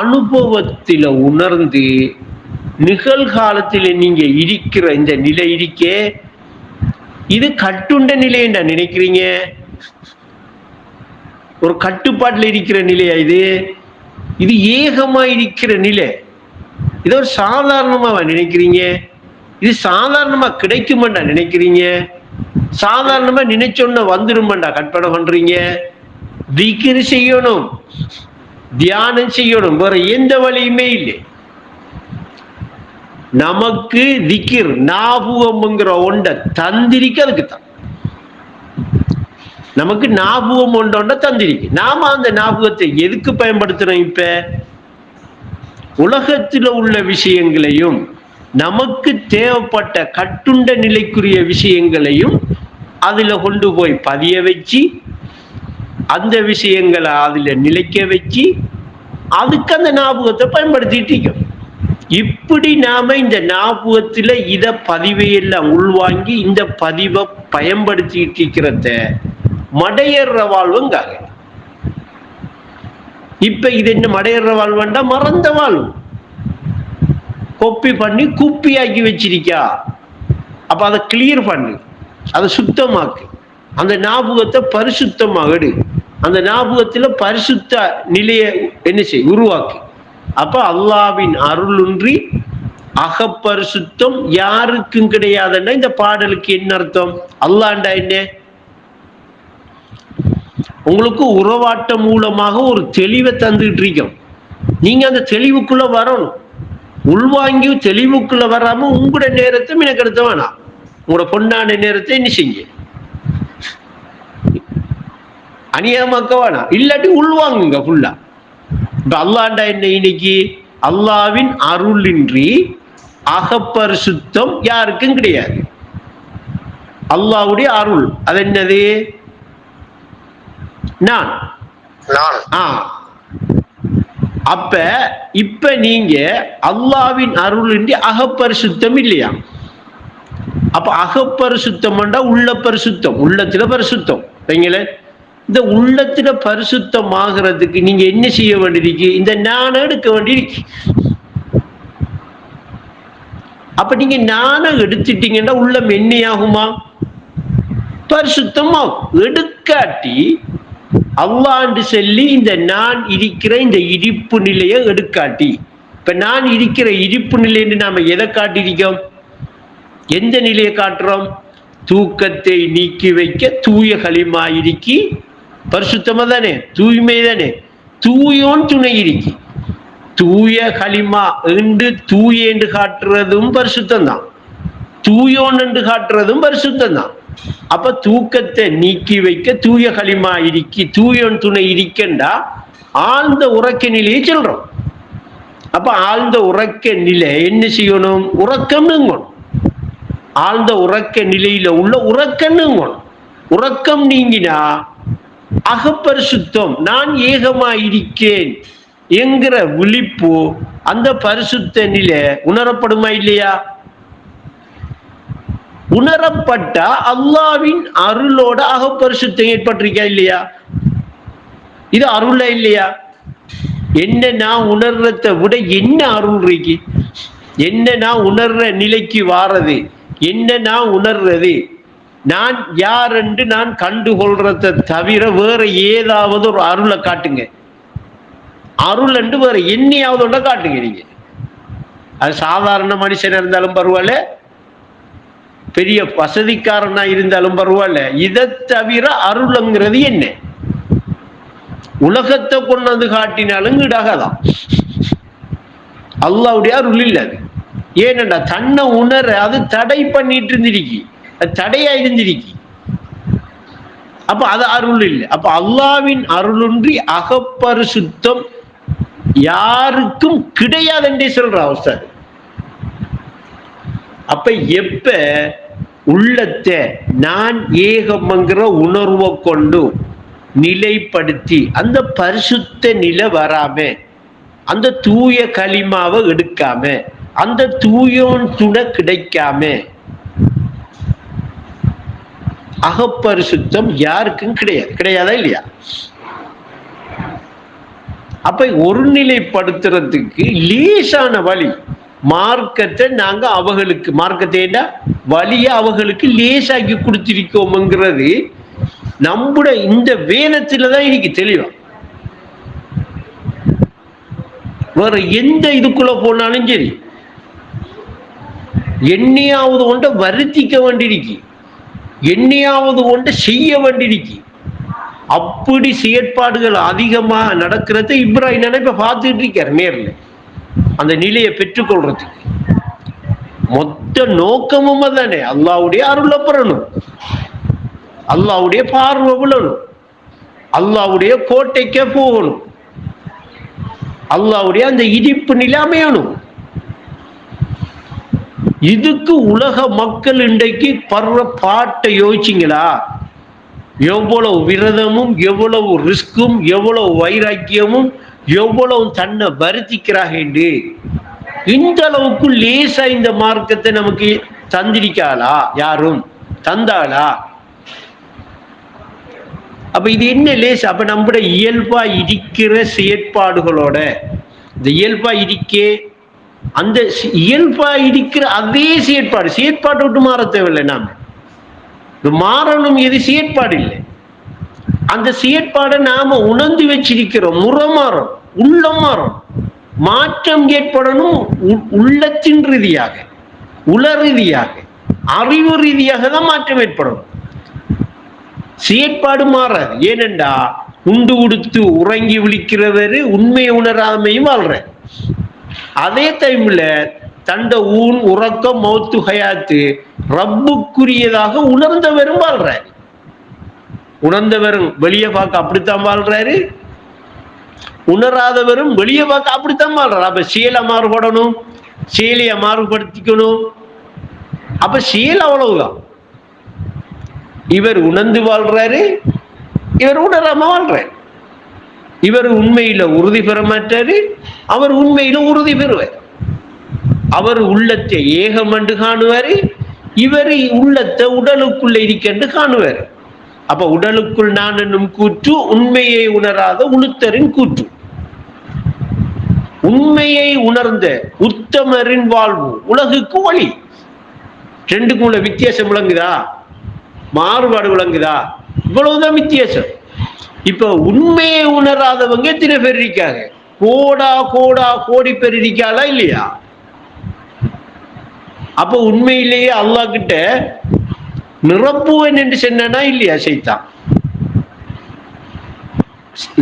அனுபவத்தில உணர்ந்து நிகழ்காலத்தில் நீங்க இருக்கிற இந்த நிலை இருக்கே, இது கட்டுண்ட நிலை என்ன நினைக்கிறீங்க? ஒரு கட்டுப்பாட்டில் இருக்கிற நிலையா இது? இது ஏகமா இருக்கிற நிலை. இதை ஒரு சாதாரணமாவா நினைக்கிறீங்க? இது சாதாரணமா கிடைக்குமெண்டா நினைக்கிறீங்க? சாதாரணமா நினைச்சோன்னா வந்துருமெண்டா கற்பனை பண்றீங்க? திக்ர் செய்யணும், தியானம் செய்யணும், வேற எந்த வழியுமே இல்லை. நமக்கு திக்ர் ஞாபகம்ங்கிற ஒன்றை தந்திரிக்க அதுக்குத்தான். நமக்கு ஞாபகம் ஒன்றொண்ட தந்திரிக்கு. நாம அந்த ஞாபகத்தை எதுக்கு பயன்படுத்துறோம்? இப்ப உலகத்தில் உள்ள விஷயங்களையும் நமக்கு தேவைப்பட்ட கட்டுண்ட நிலைக்குரிய விஷயங்களையும் அதுல கொண்டு போய் பதிய வச்சு, அந்த விஷயங்களை அதுல நிலைக்க வச்சு, அதுக்கு அந்த ஞாபகத்தை பயன்படுத்திட்டு இருக்கோம். இப்படி நாம இந்த ஞாபகத்துல இத பதிவையெல்லாம் உள்வாங்கி இந்த பதிவை பயன்படுத்திட்டு இருக்கிறத மடையற வாழ்வுங்காக. இப்ப இது என்ன மடையற வாழ்வுண்டா? மறந்த வாழ்வு. கொப்பி பண்ணி குப்பியாக்கி வச்சிருக்கா. அப்ப அதை கிளியர் பண்ணு, அதை சுத்தமாக்கு, அந்த ஞாபகத்தை பரிசுத்தமாகடு, அந்த ஞாபகத்துல பரிசுத்த நிலையை என்ன செய், உருவாக்கு. அப்ப அல்லாவின் அருளின்றி அகப்பரிசுத்தம் யாருக்கும் கிடையாதுன்னா இந்த பாடலுக்கு என்ன அர்த்தம்? அல்லாண்டா என்ன? உங்களுக்கு உறவாட்டம் மூலமாக ஒரு தெளிவை தந்துட்டு இருக்கோம். நீங்க அந்த தெளிவுக்குள்ள வரணும். உள்வாங்கி தெளிவுக்குள்ள வராம உங்களோட நேரத்தை மினக்கெடுத்த வேணாம். உங்களோட பொண்ணான நேரத்தை என்ன செய்ய அநியாயமாக்க வேணாம். இல்லாட்டி உள்வாங்குங்க ஃபுல்லா. இப்ப அல்லாண்டா என்ன? இன்னைக்கு அல்லாவின் அருளின்றி அகப்பரிசுத்தம் யாருக்கும் கிடையாது. அல்லாவுடைய அருள் அது என்னது? நான். அப்ப இப்ப நீங்க அல்லாவின் அருளின்றி அகப்பரிசுத்தம் இல்லையா? அப்ப அகப்பரிசுத்தம் உள்ள பரிசுத்தம், உள்ளத்துல பரிசுத்தம். இந்த உள்ளத்துல பரிசுத்தம் ஆகிறதுக்கு நீங்க என்ன செய்ய வேண்டியிருக்கு? இந்த ஞானம் எடுக்க வேண்டியிருக்கு. அப்ப நீங்க ஞானம் எடுத்துட்டீங்கன்னா உள்ளம் என்னையாகுமா? பரிசுத்தமாகும். எடுக்காட்டி அல்லாண்டு சொல்லி இந்த நான் இருக்கிற இந்த இருப்பு நிலையை எடுக்காட்டி, இப்ப நான் இருக்கிற இருப்பு நிலைன்னு நாம எதை காட்டியிருக்கோம்? எந்த நிலையை காட்டுறோம்? தூக்கத்தை நீக்கி வைக்க தூய களிமா இருக்கி, பரிசுத்தமா தானே, தூய்மை தானே, தூயோன் துணை இருக்கி. தூய களிமா என்று தூய என்று காட்டுறதும் பரிசுத்தம் தான், தூயோன் என்று காட்டுறதும் பரிசுத்தம் தான். அப்ப தூக்கத்தை நீக்கி வைக்க தூய களிமா இருக்கி, தூயோன் துணை இருக்கண்டா ஆழ்ந்த உறக்க நிலையை சொல்றோம். அப்ப ஆழ்ந்த உறக்க நிலை என்ன செய்யணும்? உறக்கம்னுங்கணும். ஆழ்ந்த உறக்க நிலையில உள்ள உறக்கம்னுங்கணும். உறக்கம் நீங்கினா அகப்பரிசுத்தம், நான் ஏகமா இருக்கேன் என்கிற விழிப்பு, அந்த பரிசுத்த நிலை உணரப்படுமா இல்லையா? உணரப்பட்டா அல்லாவின் அருளோட அகப்பரிசுத்தம் ஏற்பட்டிருக்கா இல்லையா? இது அருள இல்லையா? என்ன நான் உணர்றதை விட என்ன அருள் இருக்கு? என்ன நான் உணர்ற நிலைக்கு வாரது? என்ன நான் உணர்றது? நான் யார் என்று நான் கண்டுகொள்றதை தவிர வேற ஏதாவது ஒரு அருளை காட்டுங்க. அருள் என்று வேற என்னையாவது ஒன்றை காட்டுங்க நீங்க. அது சாதாரண மனுஷனா இருந்தாலும் பரவாயில்ல, பெரிய வசதிக்காரனா இருந்தாலும் பரவாயில்ல, இதை தவிர அருள்ங்கிறது என்ன? உலகத்தை கொண்டு காட்டினாலும் ஈடாகதான். அல்லாவுடைய அருள் இல்லை அது. ஏனண்டா தன்னை உணர அது தடை பண்ணிட்டு இருந்திருக்கு, அது தடையா இருந்திருக்கு. அப்ப அது அருள் இல்லை. அப்ப அல்லாவின் அருளின்றி அகப்பரிசுத்தம் யாருக்கும் கிடையாது என்றே சொல்ற அவஸ்தை. அப்ப எப்ப உள்ளத்தை நான் ஏகம்ங்கிற உணர்வை கொண்டு நிலைப்படுத்தி அந்த பரிசுத்த நிலை வராம, அந்த தூய களிமாவை எடுக்காம, அந்த தூயோன் துணை கிடைக்காம, அகப்பரிசுத்தம் யாருக்கும் கிடையாது. கிடையாதா இல்லையா? அப்ப ஒருநிலைப்படுத்துறதுக்கு லேசான வழி மார்க்கத்தை நாங்க அவர்களுக்கு, மார்க்கத்தை வழியை அவர்களுக்கு லேசாக்கி கொடுத்திருக்கோம்ங்கிறது நம்முடைய இந்த வேதத்துலதான் இன்னைக்கு தெளிவா. வேற எந்த இதுக்குள்ள போனாலும் சரி என்னையாவது ஒன்றை வருத்திக்க வேண்டியிருக்கு, என்னையாவது ஒன்றை செய்ய வேண்டியிருக்கு. அப்படி செயற்பாடுகள் அதிகமா நடக்கிறத இப்ராஹிம் இப்ப பார்த்துட்டு இருக்காரு நேர்ல. அந்த நிலையை பெற்றுக்கொள்றதுக்கு மொத்த நோக்கமும் தானே அல்லாஹ்வுடைய அருளை பெறணும், அல்லாஹ்வுடைய பார்வை விழணும், அல்லாஹ்வுடைய கோட்டைக்கே போகணும், அல்லாஹ்வுடைய அந்த இடிப்பு நிலை அமையணும். இதுக்கு உலக மக்கள் இன்றைக்கு படுற பாட்டை யோசிச்சிங்களா? எவ்வளவு விரதமும், எவ்வளவு ரிஸ்கும், எவ்வளவு வைராக்கியமும், எவ்வளவு தன்னை வருத்திக்கிறாங்க என்று. இந்த அளவுக்கு லேசா இந்த மார்க்கத்தை நமக்கு தந்திருக்காளா? யாரும் தந்தாளா? அப்ப இது என்ன லேசா? அப்ப நம்முடைய இயல்பா இருக்கிற செயற்பாடுகளோட இந்த இயல்பா இருக்கே, அந்த இயல்பா இருக்கிற அதே செயற்பாட்டை விட்டு மாற தேவையில்லை. நாம மாறணும், எது செயற்பாடு இல்லை. அந்த செயற்பாடை நாம உணர்ந்து வச்சிருக்கிறோம். முறை மாறும், உள்ளம் மாறும், மாற்றம் ஏற்படணும். உள்ளத்தின் ரீதியாக, உள ரீதியாக, அறிவு ரீதியாக தான் மாற்றம் ஏற்படணும். செயற்பாடு மாறாது. ஏனென்றா உண்டு உடுத்து உறங்கி விழிக்கிறவரு உண்மையை உணராமையும் வாழ்ற. அதே டைம்ல தண்ட ஊன் உறக்கம் மௌத்து ஹயாத்து ரப்புக்குரியதாக உணர்ந்தவரும் வாழ்றாரு. உணர்ந்தவரும் வெளியே பார்க்க அப்படித்தான் வாழ்றாரு, உணராதவரும் வெளியே பார்க்க அப்படித்தான் வாழ்றாரு. அப்ப செயலை மாறுபடணும், செயலைய மாறுபடுத்திக்கணும். அப்ப செயல் அவ்வளவுதான். இவர் உணர்ந்து வாழ்றாரு, இவர் உணராம வாழ்றாரு. இவர் உண்மையில உறுதி பெற மாட்டாரு, அவர் உண்மையில உறுதி பெறுவார். அவர் உள்ளத்தை ஏகம் என்று காணுவாரு, இவர் உள்ளத்தை உடலுக்குள்ள இருக்கென்று காணுவார். அப்ப உடலுக்குள் நான் என்னும் கூற்று உண்மையை உணராத உளுத்தரின் கூற்று. உண்மையை உணர்ந்த உத்தமரின் வாழ்வு உலகுக்கு வழி. ரெண்டுக்கும் உள்ள வித்தியாசம் விளங்குதா? மாறுபாடு விளங்குதா? இவ்வளவுதான் வித்தியாசம். இப்ப உண்மையை உணராதவங்க எத்தனை பேர் இருக்காங்க? கோடி பேர் இருக்காளா இல்லையா? அப்ப உண்மையிலேயே அல்லாஹ் கிட்ட நிரப்புவன் என்று சொன்னா இல்லையா? சைத்தான்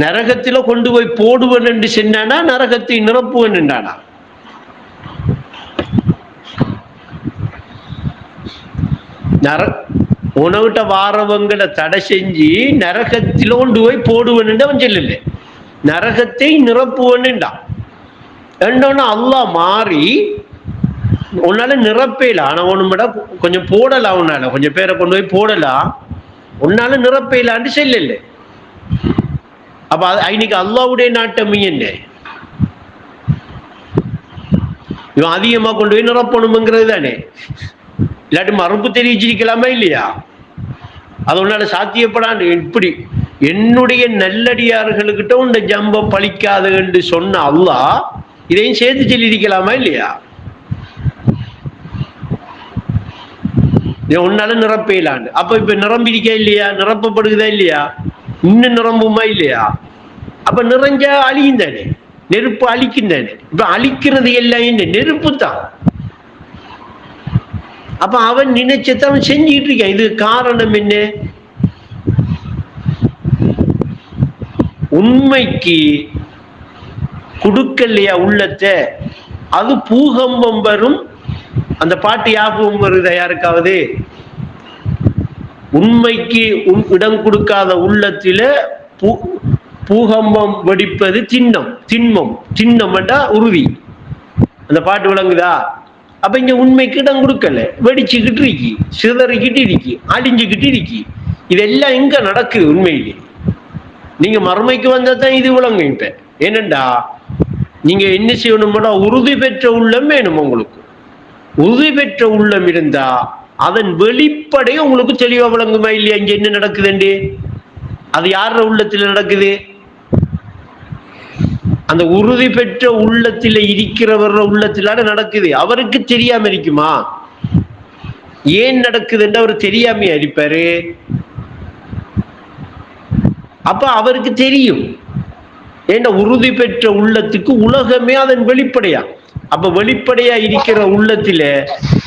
நரகத்தில கொண்டு போய் போடுவன் என்று சொன்னானா நரகத்தை நிரப்புவன் என்றானா? உணவிட்ட வாரவங்களை தடை செஞ்சு நரகத்தில கொண்டு போய் போடுவன் என்று அவன் சொல்லல, நரகத்தை நிரப்புவன் என்றான். என்றோன்னா அல்லாஹ் மாறி உன்னால நிரப்பேல, ஆனா ஒண்ணுமட கொஞ்சம் போடலாம், உன்னால கொஞ்சம் பேரை கொண்டு போய் போடலாம், உன்னால நிரப்பேலான்னு சொல்லல. அப்ப இன்னைக்கு அல்லாஹ்வுடைய நாட்டம் என்ன? இவன் அதிகமா கொண்டு போய் நிரப்பணுங்கிறது தானே. இல்லாட்டி மறுப்பு தெரிவிச்சிருக்கலாமா இல்லையா? அது உன்னால சாத்தியப்படாது. இப்படி என்னுடைய நல்லடியார்களுக்கிட்ட உண்ட ஜம்பம் பழிக்காது என்று சொன்ன அல்லாஹ் இதையும் சேர்த்து சொல்லியிருக்கலாமா இல்லையா? உன்னால நிரப்பலான்னு. அப்ப இப்ப நிரம்பிருக்கா இல்லையா? நிரப்பப்படுகிறதா இல்லையா? இன்னும் நிரம்புமா இல்லையா? அப்ப நிறைஞ்சா அழியும் தானே, நெருப்பு அழிக்கும் தானே. இப்ப அழிக்கிறது எல்லாம் என்ன? நெருப்பு தான். அப்ப அவன் நினைச்சத அவன் செஞ்சுட்டு இருக்கான். இது காரணம் என்ன? உண்மைக்கு கொடுக்கலையா உள்ளத்தை, அது பூகம்பம் வரும். அந்த பாட்டு ஞாபகம் வருதா யாருக்காவது? உண்மைக்கு இடம் கொடுக்காத உள்ளத்தில பூகம்பம் வெடிப்பது திண்ணம். திண்ணம் என்றா உறுதி. அந்த பாட்டு விளங்குதா? அப்ப இங்க உண்மைக்கு இடம் கொடுக்கல, வெடிச்சுக்கிட்டு இருக்கி, சிதறிக்கிட்டு இருக்கி, அழிஞ்சுக்கிட்டு இருக்கி. இதெல்லாம் எங்க நடக்குது? உண்மையிலே நீங்க மறுமைக்கு வந்தா தான் இது விளங்கும். இப்ப என்னண்டா நீங்க என்ன செய்யணும்னா உறுதி பெற்ற உள்ளம் வேணும். உங்களுக்கு உறுதி பெற்ற உள்ளம் இருந்தா அதன் வெளிப்படைய உங்களுக்கு தெளிவா விளங்குமா இல்லையா? இங்க என்ன நடக்குதுண்டு? அது யார உள்ளத்துல நடக்குது? அந்த உறுதி பெற்ற உள்ளத்துல இருக்கிறவர் உள்ளத்தில நடக்குது. அவருக்கு தெரியாம இருக்குமா? ஏன் நடக்குதுன்னு அவர் தெரியாமையா இருப்பாரு? அப்ப அவருக்கு தெரியும். ஏன்னா உறுதி பெற்ற உள்ளத்துக்கு உலகமே அதன் வெளிப்படையா. அப்ப வெளிப்படையா இருக்கிற உள்ளத்தில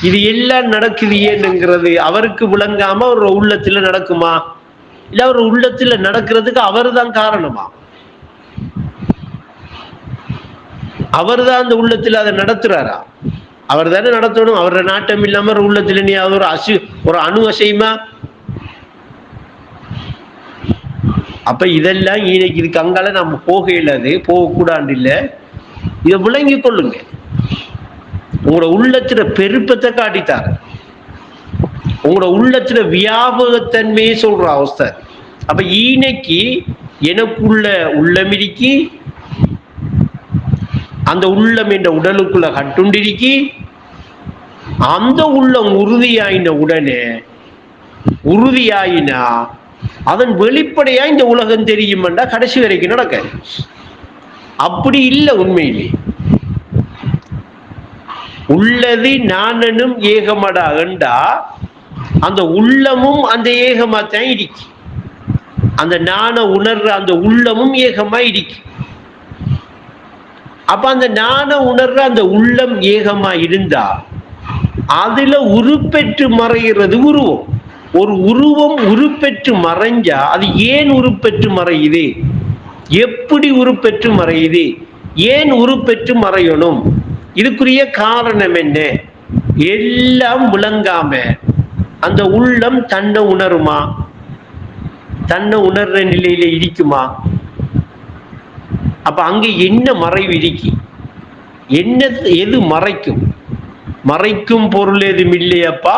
இது எல்லாம் நடக்குது ஏன்னுங்கிறது அவருக்கு விளங்காம ஒரு உள்ளத்துல நடக்குமா? இல்ல அவர் உள்ளத்துல நடக்கிறதுக்கு அவர் தான் காரணமா? அவர் தான் அந்த உள்ளத்துல அதை நடத்துறாரா? அவர் தானே நடத்தணும். அவரோட நாட்டம் இல்லாம ஒரு உள்ளத்துல நீ அது ஒரு அணு அசையுமா? அப்ப இதெல்லாம் இன்னைக்கு இதுக்கு அங்கால நம்ம போக இல்லாது, போகக்கூடாது இல்ல. இதை விளங்கி கொள்ளுங்க. உங்களோட உள்ளத்துல பெருப்பத்தை காட்டித்தாரு. உங்களோட உள்ளத்துல வியாபகத்தன்மையே சொல்ற அவஸ்தை. அப்ப ஈனைக்கு எனக்குள்ள உள்ளம் இருக்கி, அந்த உள்ளம் என்ற உடலுக்குள்ள கட்டுண்டிருக்கி, அந்த உள்ளம் உறுதியாயின உடனே உறுதியாயினா அதன் வெளிப்படையா இந்த உலகம் தெரியுமெண்டா கடைசி வரைக்கும் நடக்க. அப்படி இல்லை உண்மையிலே. உள்ளது நானனும் ஏகமடா என்றா அந்த உள்ளமும் அந்த ஏகமாத்தான் இருக்கு. அந்த நான உணர்ற அந்த உள்ளமும் ஏகமா இருக்கு. அப்ப அந்த நான உணர்ற அந்த உள்ளம் ஏகமா இருந்தா அதுல உருப்பெற்று மறைகிறது உருவம். ஒரு உருவம் உருப்பெற்று மறைஞ்சா அது ஏன் உருப்பெற்று மறையுது, எப்படி உருப்பெற்று மறையுது, ஏன் உருப்பெற்று மறையணும், இதுக்குரிய காரணம் என்ன, எல்லாம் விளங்காம அந்த உள்ளம் தன்னை உணருமா? தன்னை உணர்ற நிலையில இருக்குமா? அப்ப அங்க என்ன மறைவு இருக்கு? என்ன எது மறைக்கும்? மறைக்கும் பொருள் எதுவும் இல்லையப்பா.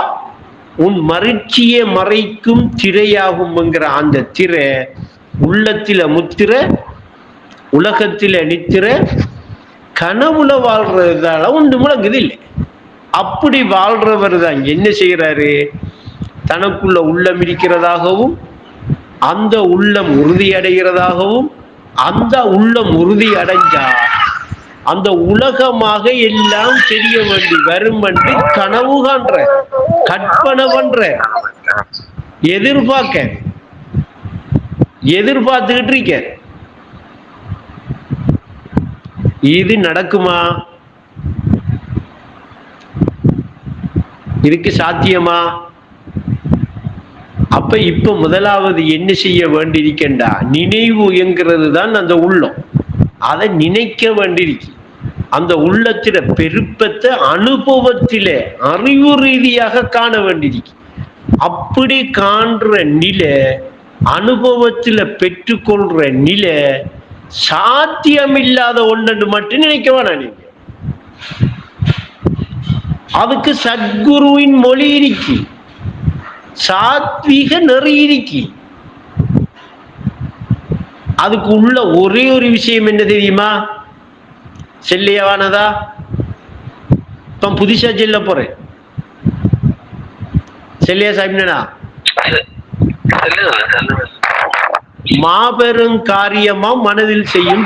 உன் மறைச்சியை மறைக்கும் திரையாகும்ங்கிற அந்த திரை உள்ளத்தில முத்திர, உலகத்தில நித்திர, கனவுல வாழ்றதால ஒன்று முழங்குது இல்லை. அப்படி வாழ்றவர் தான் என்ன செய்யறாரு? தனக்குள்ள உள்ளம் இருக்கிறதாகவும் அந்த உள்ளம் உறுதி அடைகிறதாகவும், அந்த உள்ளம் உறுதி அடைஞ்சா அந்த உலகமாக எல்லாம் தெரிய வேண்டி வரும் என்று கனவு காண்ற, கற்பனை பண்ற, எதிர்பார்த்துக்கிட்டு இருக்க. இது நடக்குமா? இதுக்கு சாத்தியமா? அப்ப இப்ப முதலாவது என்ன செய்ய வேண்டியிருக்கா? நினைவு என்கிறது தான் அந்த உள்ளம். அதை நினைக்க வேண்டியிருக்கு. அந்த உள்ளத்தில பெருப்பத்தை அனுபவத்தில அறிவு ரீதியாக காண வேண்டியிருக்கு. அப்படி காண்ற நிலை, அனுபவத்தில பெற்றுக்கொள்ற நிலை சாத்தியமில்லாத ஒன்று மட்டும் நினைக்க வேணாம். நீங்க அதுக்கு சத்குருவின் மொழி இருக்கு, சாத்வீக நெறி இருக்கு. அதுக்கு உள்ள ஒரே ஒரு விஷயம் என்ன தெரியுமா? செல்லியவானதா? இப்ப புதுசா செல்ல போறேன். செல்லியா சாப்பினா மாபெரும் காரியமா மனதில் செய்யும்.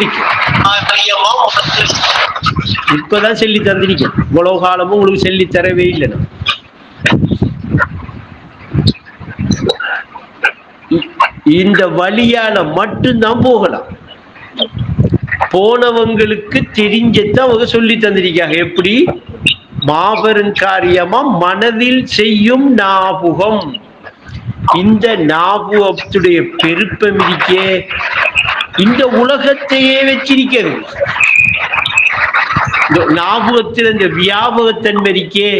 இப்பதான் சொல்லி தந்திருக்கேன். இவ்வளவு காலமும் உங்களுக்கு சொல்லி தரவே இல்லைன்னா. இந்த வழியால மட்டும்தான் போகலாம். போனவங்களுக்கு தெரிஞ்சதான் அவங்க சொல்லி தந்திருக்காங்க. எப்படி? மாபெரும் காரியமா மனதில் செய்யும் ஞாபகம். இந்த ஞாபகத்துடைய பெருப்பம் இருக்கே, இந்த உலகத்தையே வச்சிருக்கிறது. ஞாபகத்தில் இந்த வியாபகத்தன்மை இருக்கே,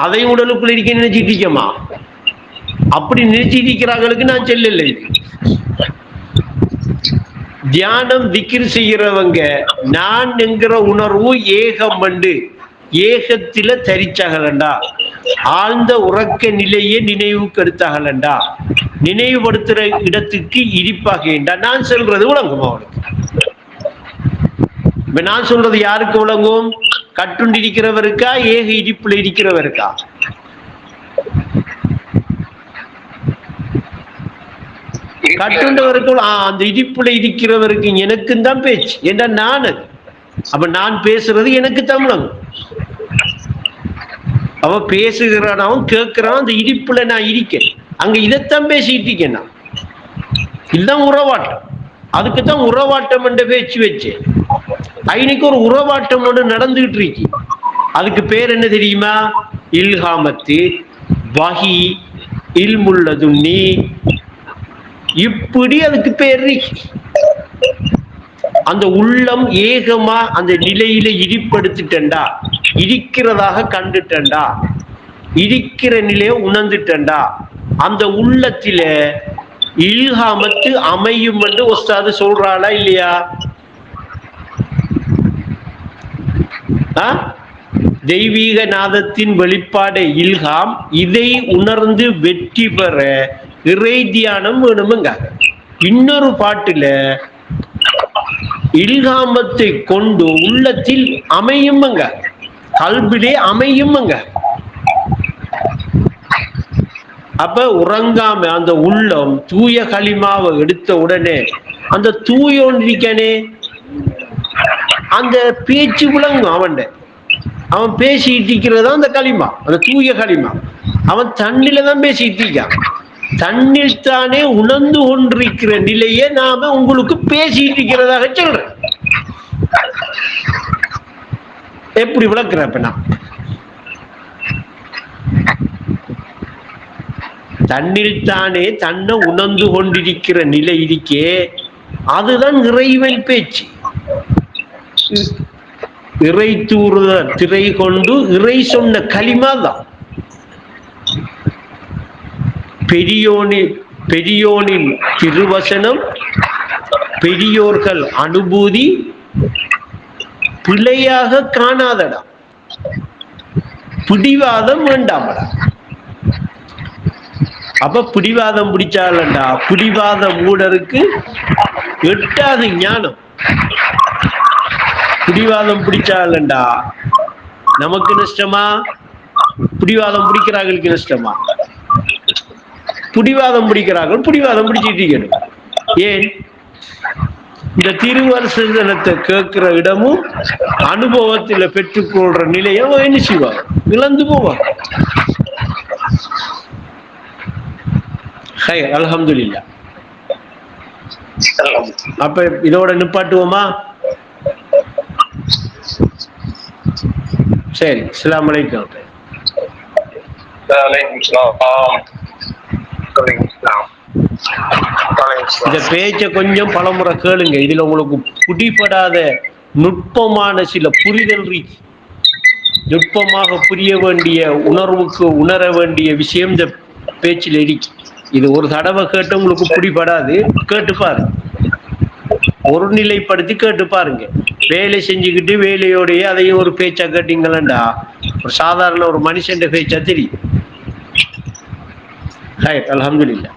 அதை உடலுக்குள்ள இருக்க நினைச்சிட்டு இருக்கமா? அப்படி நினைச்சிட்டு இருக்கிறாங்களுக்கு நான் சொல்லல. தியானம் திக்ர் செய்கிறவங்க நான் என்கிற உணர்வு ஏகம் வந்து ஏகத்தில தரிச்சாகலண்டா, ஆழ்ந்த உறக்க நிலையே நினைவுக்கு எடுத்தாகலண்டா, நினைவுபடுத்துற இடத்துக்கு இருப்பாகண்டா. நான் சொல்றது விளங்கும் அவனுக்கு. இப்ப நான் சொல்றது யாருக்கு விளங்கும்? கட்டுண்டிருக்கிறவருக்கா, ஏக இடிப்புல இருக்கிறவருக்கா? கட்டுண்டவருக்கு, அந்த இடிப்புல இருக்கிறவருக்கு எனக்கும் தான் பேச்சு. ஏன்னா நான் அது. அப்ப நான் பேசுறது எனக்கு தமிழம். அவன் பேசுகிறான், அவன் கேட்கிறான், அந்த இடிப்புல நான் இருக்கேன். அங்க இதைத்தான் பேசிட்டு இருக்கேன். இதுதான் உறவாட்டம். அதுக்குத்தான் உறவாட்டம் என்ற பேச்சு வச்சு இன்னைக்கு ஒரு உறவாட்டம் ஒன்று நடந்துகிட்டு இருக்கு. அதுக்கு பேர் என்ன தெரியுமா? இல்ஹாமத்து, வஹி, இல்முல்லதுன்னி, இப்படி அதுக்கு பேர் இருக்கு. அந்த உள்ளம் ஏகமா அந்த நிலையில இடிப்படுத்திட்டா, இருக்கிறதாக கண்டுட்டா, இருக்கிற நிலையை உணர்ந்துட்டா, அந்த உள்ளத்தில இல்ஹாமத்து அமையும் என்று உஸ்தாது சொல்றாளா இல்லையா? தெய்வீக நாதத்தின் வெளிப்பாடு இல்ஹாம். இதை உணர்ந்து வெற்றி பெற இறை தியானம் வேணுமுங்க. இன்னொரு பாட்டுல இல்ஹாமத்தை கொண்டு உள்ளத்தில் அமையுமங்க, கல்விலே அமையுமங்க. அப்ப உறங்காம அந்த உள்ளம் தூய களிமாவை எடுத்த உடனே அந்த தூய ஒன்றிருக்கானே அந்த பேச்சு விளங்கும். அவன் பேசிட்டு இருக்கிறதா அந்த களிமா, அந்த தூய களிமா. அவன் தண்ணில தான் பேசிட்டு இருக்கான். தண்ணில் தானே உணர்ந்து கொண்டிருக்கிற நிலையை நாம உங்களுக்கு பேசிட்டு இருக்கிறதாக சொல்றேன். எப்படி விளக்குறப்ப நான் தண்ணில் தானே தன்னை உணர்ந்து கொண்டிருக்கிற நிலை இருக்கே, அதுதான் இறைவன் பேச்சு. இறை தூர்த திரை கொண்டு இறை சொன்ன களிமா தான். பெரியோனின் திருவசனம், பெரியோர்கள் அனுபூதி பிழையாக காணாதடா, பிடிவாதம் வேண்டாமடா. அப்ப பிடிவாதம் பிடிச்சாலண்டா, பிடிவாத மூடருக்கு எட்டாது ஞானம். பிடிவாதம் பிடிச்சாலண்டா நமக்கு நஷ்டமா, பிடிவாதம் பிடிக்கிறார்களுக்கு நஷ்டமா? பிடிவாதம் பிடிக்கிறார்கள் பிடிவாதம் பிடிச்சிட்டு இருக்கணும். ஏன்? இந்த திருவருசனத்தை கேட்கிற இடமும் அனுபவத்தில் பெற்றுக்கொள்ற நிலையை என்ன செய்வார்? இழந்து போவார். அல்ஹம்துலில்லாஹ். அப்ப இதோட நிப்பாட்டுவோமா? சரி. அஸ்ஸலாமு அலைக்கும். இந்த பேச்ச கொஞ்சம் பலமுறை கேளுங்க. இதுல உங்களுக்கு பிடிபடாத நுட்பமான சில புரிதல் இருக்கு. நுட்பமாக புரிய வேண்டிய, உணர்வுக்கு உணர வேண்டிய விஷயம் இந்த பேச்சில் இருக்கு. இது ஒரு தடவை கேட்டு உங்களுக்கு பிடிபடாது. கேட்டு பாருங்க, ஒரு நிலைப்படுத்தி கேட்டு பாருங்க. வேலை செஞ்சுக்கிட்டு வேலையோடைய அதையும் ஒரு பேச்சா கேட்டீங்களா, ஒரு சாதாரண ஒரு மனுஷன் பேச்சா தெரியும். அல்ஹம்துலில்லாஹ்.